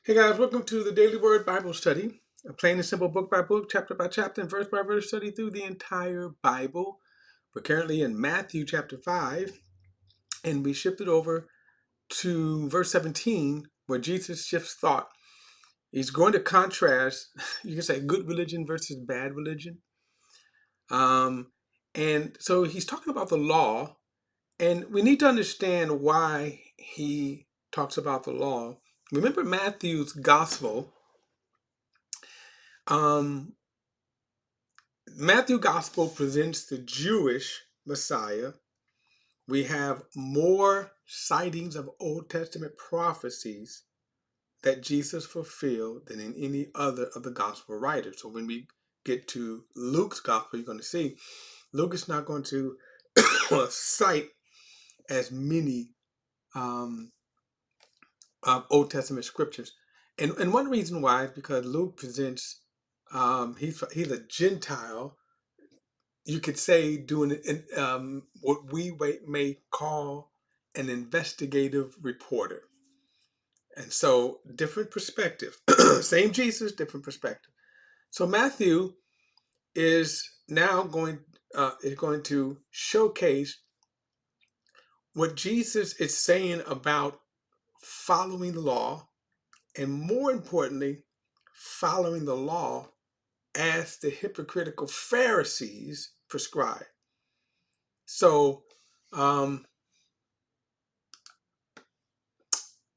Hey guys, welcome to the Daily Word Bible Study, a plain and simple book by book, chapter by chapter, and verse by verse study through the entire Bible. We're currently in Matthew chapter 5, and we shifted over to verse 17, where Jesus shifts thought. He's going to contrast, you can say, good religion versus bad religion. And so he's talking about the law, and we need to understand why he talks about the law. Remember Matthew's gospel. Matthew Gospel presents the Jewish Messiah. We have more sightings of Old Testament prophecies that Jesus fulfilled than in any other of the Gospel writers. So when we get to Luke's Gospel, you're going to see Luke is not going to cite as many um, Old Testament scriptures. And one reason why is because Luke presents, he's a Gentile, you could say, doing what we may call an investigative reporter. And so different perspective, same Jesus, different perspective. So Matthew is now going to showcase what Jesus is saying about following the law, and more importantly, following the law as the hypocritical Pharisees prescribe. So um,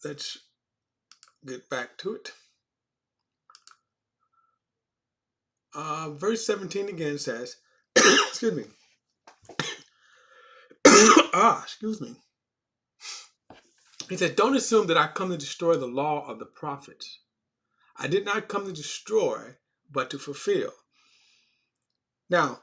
let's get back to it. Verse 17 again says, excuse me. Excuse me. He said, don't assume that I come to destroy the law of the prophets. I did not come to destroy, but to fulfill. Now,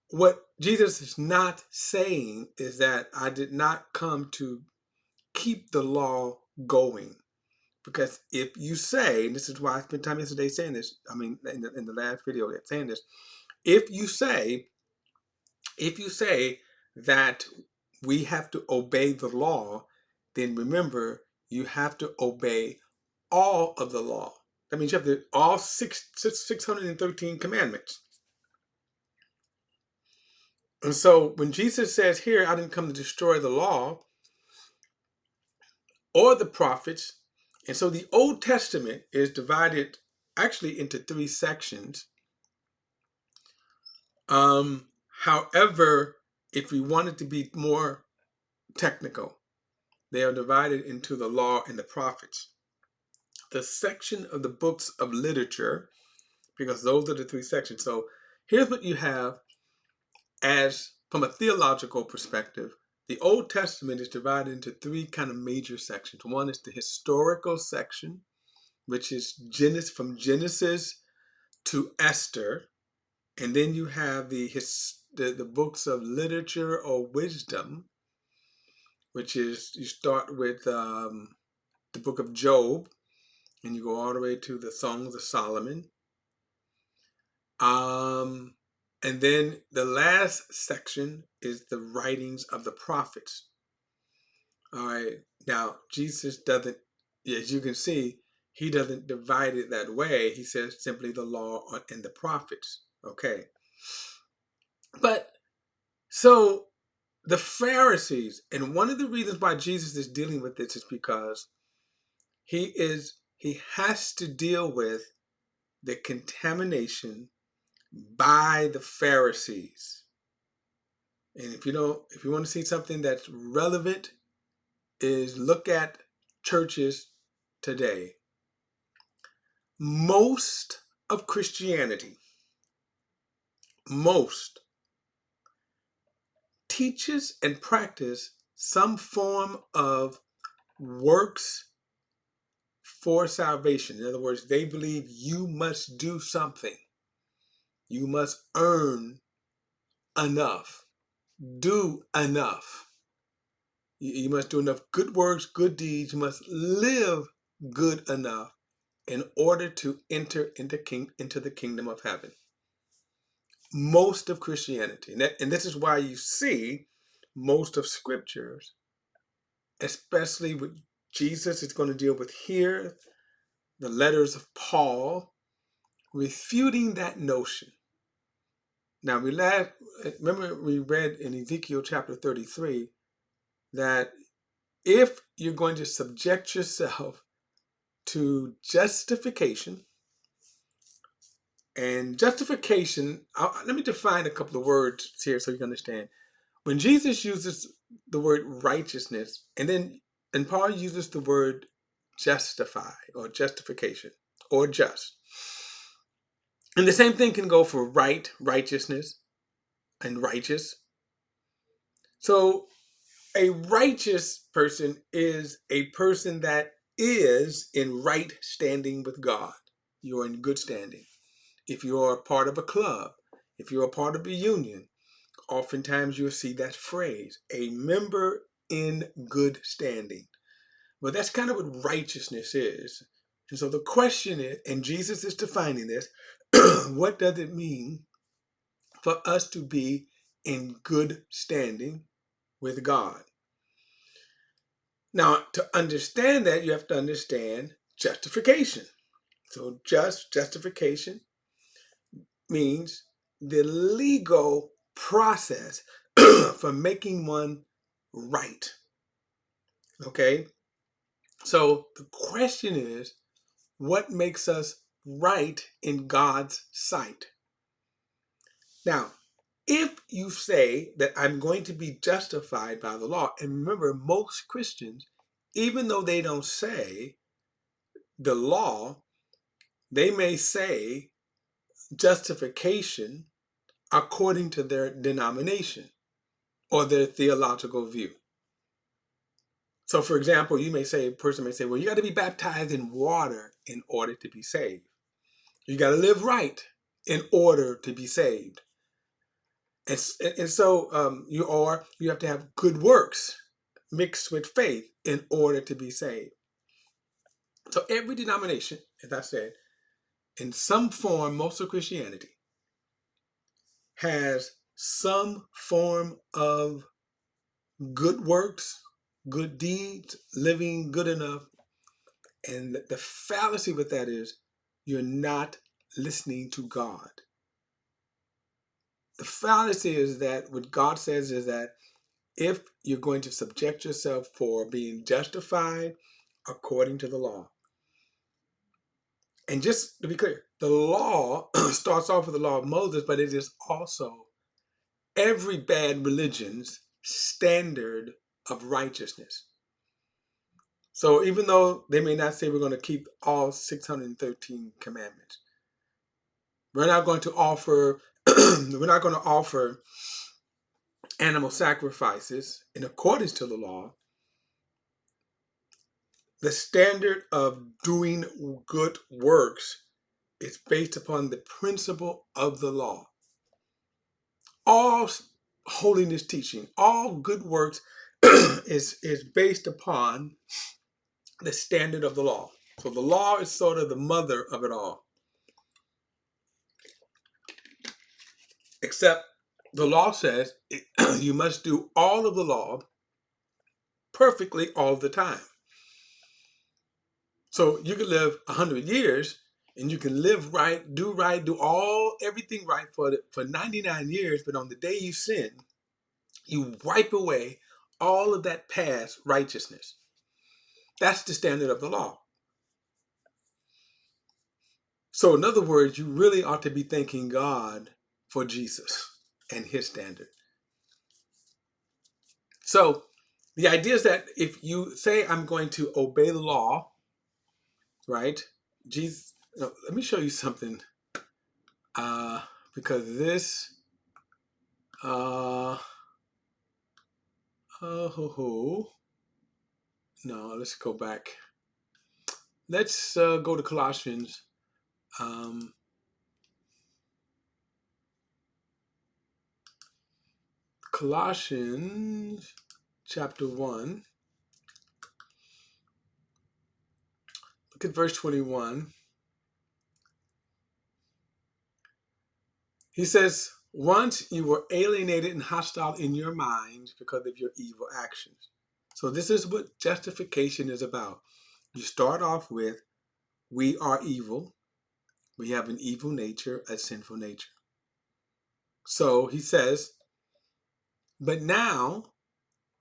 what Jesus is not saying is that I did not come to keep the law going. Because if you say, and this is why I spent time yesterday saying this, I mean, in the last video saying this, if you say that we have to obey the law, then remember, you have to obey all of the law. That means you have to all 613 commandments. And so when Jesus says here, I didn't come to destroy the law or the prophets, and so the Old Testament is divided actually into 3 sections. However, if we wanted to be more technical, they are divided into the law and the prophets. The section of the books of literature, because those are the 3 sections. So here's what you have as from a theological perspective. The Old Testament is divided into 3 kind of major sections. One is the historical section, which is from Genesis to Esther. And then you have the books of literature or wisdom, which is, you start with the book of Job, and you go all the way to the Songs of Solomon. And then the last section is the writings of the prophets. All right. Now, Jesus doesn't, as you can see, he doesn't divide it that way. He says simply the law and the prophets. Okay. But so the Pharisees, and one of the reasons why Jesus is dealing with this is because he has to deal with the contamination by the Pharisees. And if you want to see something that's relevant, is look at churches today. Most of Christianity, most teaches and practice some form of works for salvation. In other words, they believe you must do something. You must earn enough. Do enough. You must do enough good works, good deeds. You must live good enough in order to enter into the kingdom of heaven. Most of Christianity. And this is why you see most of scriptures, especially with Jesus, it's going to deal with here, the letters of Paul refuting that notion. Now, remember we read in Ezekiel chapter 33 that if you're going to subject yourself to justification, and justification, let me define a couple of words here so you can understand. When Jesus uses the word righteousness, and Paul uses the word justify or justification or just. And the same thing can go for right, righteousness, and righteous. So a righteous person is a person that is in right standing with God. You're in good standing. If you're a part of a club, if you're a part of a union, oftentimes you'll see that phrase, a member in good standing. Well, that's kind of what righteousness is. And so the question is, and Jesus is defining this, what does it mean for us to be in good standing with God? Now, to understand that, you have to understand justification. So justification means the legal process for making one right. Okay? So the question is, what makes us right in God's sight? Now, if you say that I'm going to be justified by the law, and remember, most Christians, even though they don't say the law, they may say justification according to their denomination or their theological view. So, for example, a person may say, well, you got to be baptized in water in order to be saved. You got to live right in order to be saved. And so you have to have good works mixed with faith in order to be saved. So every denomination, as I said, in some form, most of Christianity has some form of good works, good deeds, living good enough. And the fallacy with that is you're not listening to God. The fallacy is that what God says is that if you're going to subject yourself for being justified according to the law. And just to be clear, the law starts off with the law of Moses, but it is also every bad religion's standard of righteousness. So even though they may not say we're going to keep all 613 commandments, we're not going to offer animal sacrifices in accordance to the law. The standard of doing good works is based upon the principle of the law. All holiness teaching, all good works is based upon the standard of the law. So the law is sort of the mother of it all. Except the law says you must do all of the law perfectly all the time. So you can live 100 years and you can live right, do everything right for 99 years, but on the day you sin, you wipe away all of that past righteousness. That's the standard of the law. So in other words, you really ought to be thanking God for Jesus and his standard. So the idea is that if you say, I'm going to obey the law, right? Jesus, let me show you something. Because this, no, let's go back. Let's go to Colossians. Colossians chapter 1. Look at verse 21. He says, once you were alienated and hostile in your minds because of your evil actions. So this is what justification is about. You start off with We are evil. We have an evil nature, a sinful nature. So he says, but now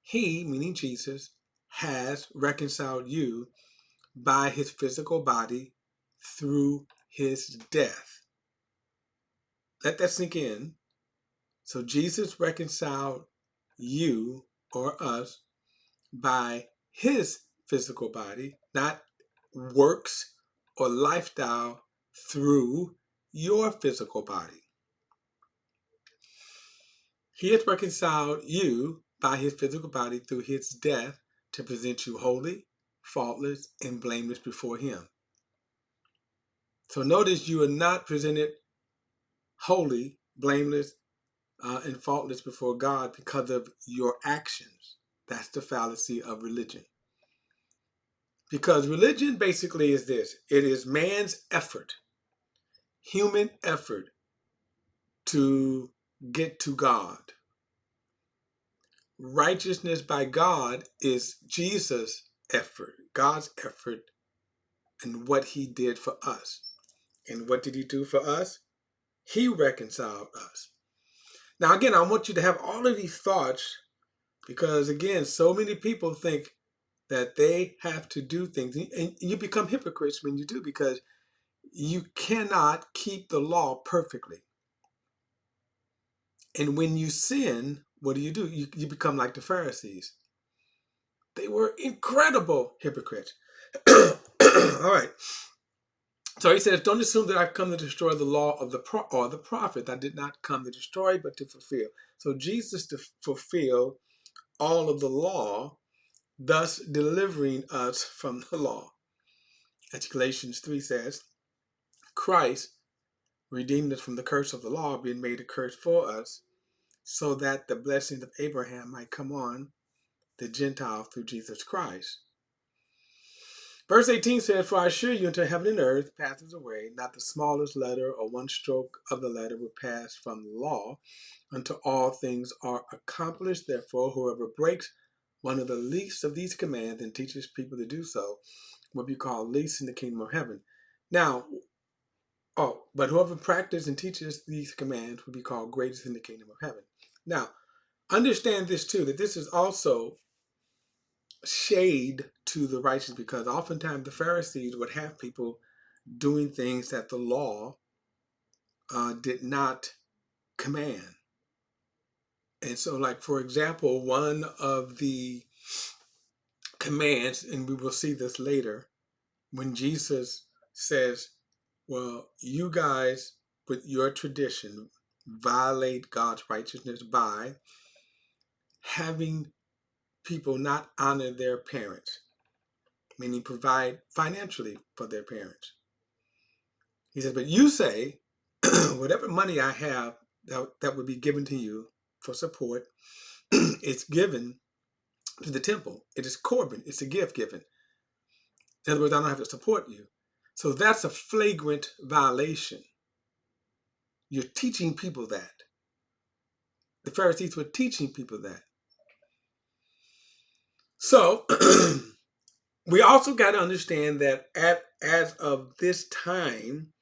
he, meaning Jesus, has reconciled you by his physical body through his death. Let that sink in. So Jesus reconciled you or us by his physical body, not works or lifestyle through your physical body. He has reconciled you by his physical body through his death to present you holy, faultless, and blameless before him. So notice you are not presented holy, blameless, and faultless before God because of your actions. That's the fallacy of religion. Because religion basically is this: it is man's effort, human effort to get to God. Righteousness by God is Jesus' effort, God's effort, and what he did for us. And what did he do for us? He reconciled us. Now, again, I want you to have all of these thoughts because, again, so many people think that they have to do things. And you become hypocrites when you do because you cannot keep the law perfectly. And when you sin, what do? You become like the Pharisees. They were incredible hypocrites. All right. So he says, don't assume that I've come to destroy the law of the prophet. I did not come to destroy, but to fulfill. So Jesus to fulfill all of the law, thus delivering us from the law. As Galatians 3 says, Christ redeemed us from the curse of the law, being made a curse for us, so that the blessings of Abraham might come on the Gentiles through Jesus Christ. Verse 18 says, for I assure you, until heaven and earth passes away, not the smallest letter or one stroke of the letter will pass from the law until all things are accomplished. Therefore, whoever breaks one of the least of these commands and teaches people to do so will be called least in the kingdom of heaven. Now, but whoever practices and teaches these commands will be called greatest in the kingdom of heaven. Now, understand this too, that this is also shade to the righteous, because oftentimes the Pharisees would have people doing things that the law did not command. And so, like, for example, one of the commands, and we will see this later, when Jesus says, well, you guys, with your tradition, violate God's righteousness by having people not honor their parents, meaning provide financially for their parents. He says, but you say, whatever money I have that would be given to you for support, it's given to the temple. It is Corban. It's a gift given. In other words, I don't have to support you. So that's a flagrant violation. You're teaching people that. The Pharisees were teaching people that. So we also got to understand that as of this time,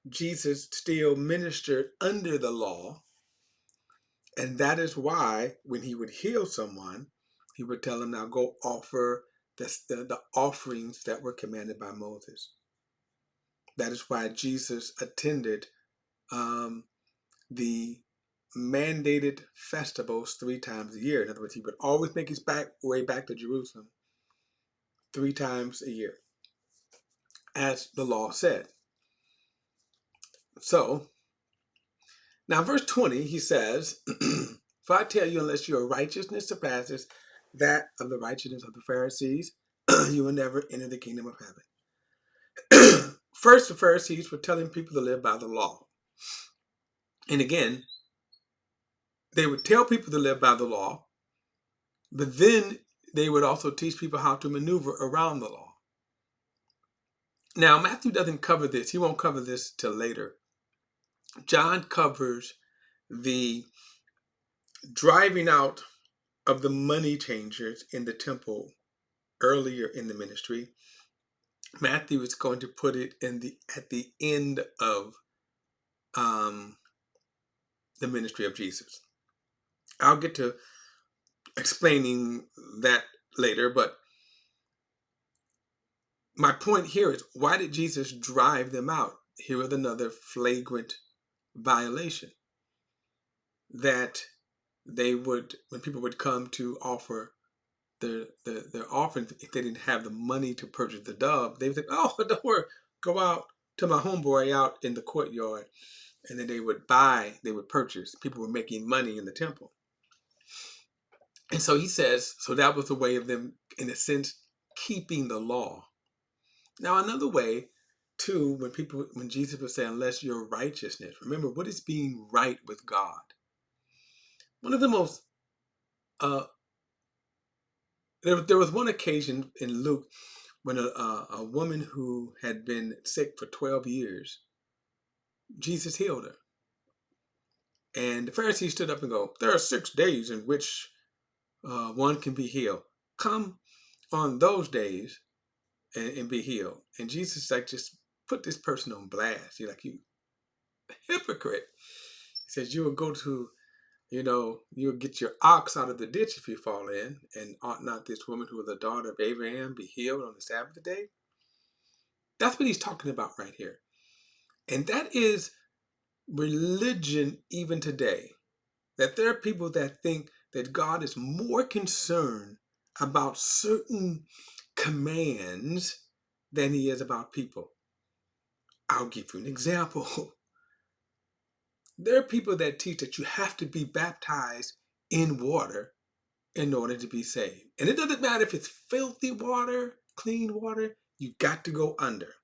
Jesus still ministered under the law. And that is why when he would heal someone, he would tell them, now go offer the offerings that were commanded by Moses. That is why Jesus attended the mandated festivals 3 times a year. In other words, he would always make his way back to Jerusalem 3 times a year, as the law said. So, now verse 20, he says, for I tell you, unless your righteousness surpasses that of the righteousness of the Pharisees, you will never enter the kingdom of heaven. First, the Pharisees were telling people to live by the law. And again, they would tell people to live by the law, but then they would also teach people how to maneuver around the law. Now, Matthew doesn't cover this. He won't cover this till later. John covers the driving out of the money changers in the temple earlier in the ministry. Matthew is going to put it at the end of um, the ministry of Jesus. I'll get to explaining that later, but my point here is, why did Jesus drive them out? Here was another flagrant violation, that they would, when people would come to offer their offering, if they didn't have the money to purchase the dove, they would think, oh, don't worry, go out to my homeboy out in the courtyard. And then they would purchase. People were making money in the temple. And so he says, so that was a way of them, in a sense, keeping the law. Now, another way, too, when Jesus would say, unless your righteousness, remember, what is being right with God? One of the most, uh, there was one occasion in Luke when a woman who had been sick for 12 years, Jesus healed her. And the Pharisees stood up and go, there are 6 days in which one can be healed. Come on those days and be healed. And Jesus like just put this person on blast. He's like, you hypocrite. He says, you will go to, you'll get your ox out of the ditch if you fall in, and ought not this woman who was the daughter of Abraham be healed on the Sabbath day? That's what he's talking about right here. And that is religion even today. That there are people that think that God is more concerned about certain commands than he is about people. I'll give you an example. There are people that teach that you have to be baptized in water in order to be saved. And it doesn't matter if it's filthy water, clean water, you got to go under.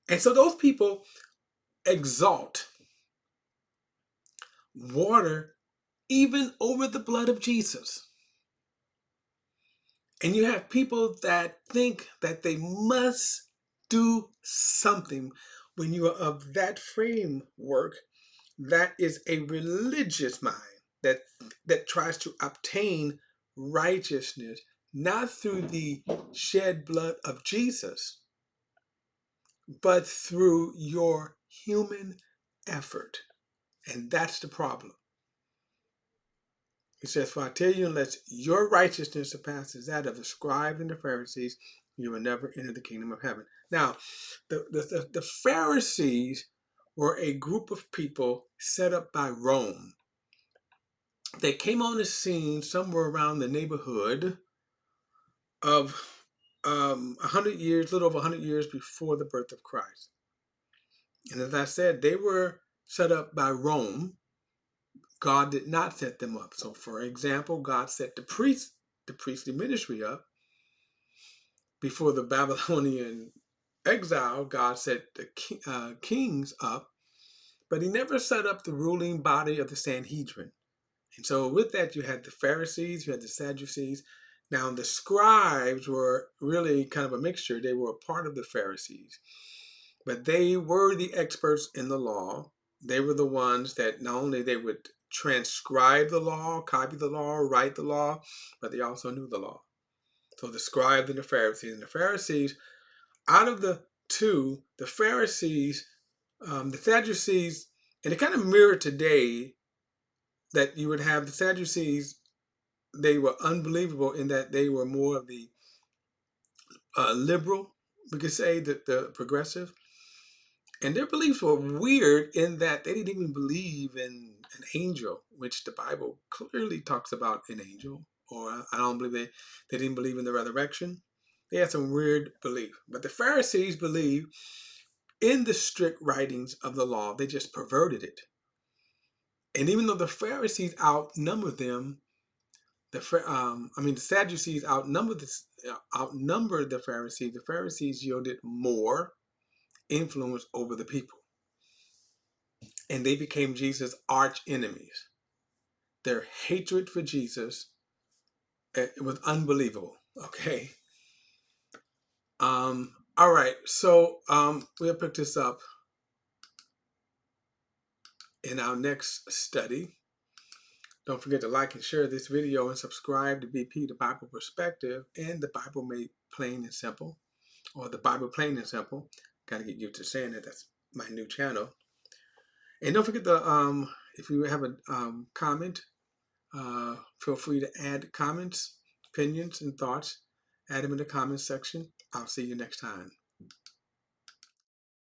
And so those people exalt water even over the blood of Jesus. And you have people that think that they must do something. When you are of that framework, that is a religious mind that tries to obtain righteousness not through the shed blood of Jesus, but through your human effort. And that's the problem. He says, for I tell you, unless your righteousness surpasses that of the scribes and the Pharisees, you will never enter the kingdom of heaven. Now, the Pharisees were a group of people set up by Rome. They came on the scene somewhere around the neighborhood of 100 years, a little over 100 years before the birth of Christ. And as I said, they were set up by Rome. God did not set them up. So, for example, God set the priestly ministry up. Before the Babylonian exile, God set the kings up, but he never set up the ruling body of the Sanhedrin. And so with that, you had the Pharisees, you had the Sadducees. Now, the scribes were really kind of a mixture. They were a part of the Pharisees, but they were the experts in the law. They were the ones that not only they would transcribe the law, copy the law, write the law, but they also knew the law. So the scribes and the Pharisees, out of the two, the Pharisees, the Sadducees, and it kind of mirrored today that you would have the Sadducees. They were unbelievable in that they were more of the liberal, we could say, that the progressive. And their beliefs were weird in that they didn't even believe in an angel, which the Bible clearly talks about an angel. Or I don't believe they didn't believe in the resurrection. They had some weird belief. But the Pharisees believed in the strict writings of the law. They just perverted it. And even though the Pharisees outnumbered them, the Sadducees outnumbered the Pharisees. The Pharisees yielded more influence over the people, and they became Jesus' arch enemies. Their hatred for Jesus, it was unbelievable. Okay. All right. So we'll pick this up in our next study. Don't forget to like and share this video and subscribe to BP, the Bible Perspective, and the Bible Made Plain and Simple. or the Bible Plain and Simple. Got to get used to saying that. That's my new channel. And don't forget the if you have a comment, feel free to add comments, opinions, and thoughts. Add them in the comments section. I'll see you next time.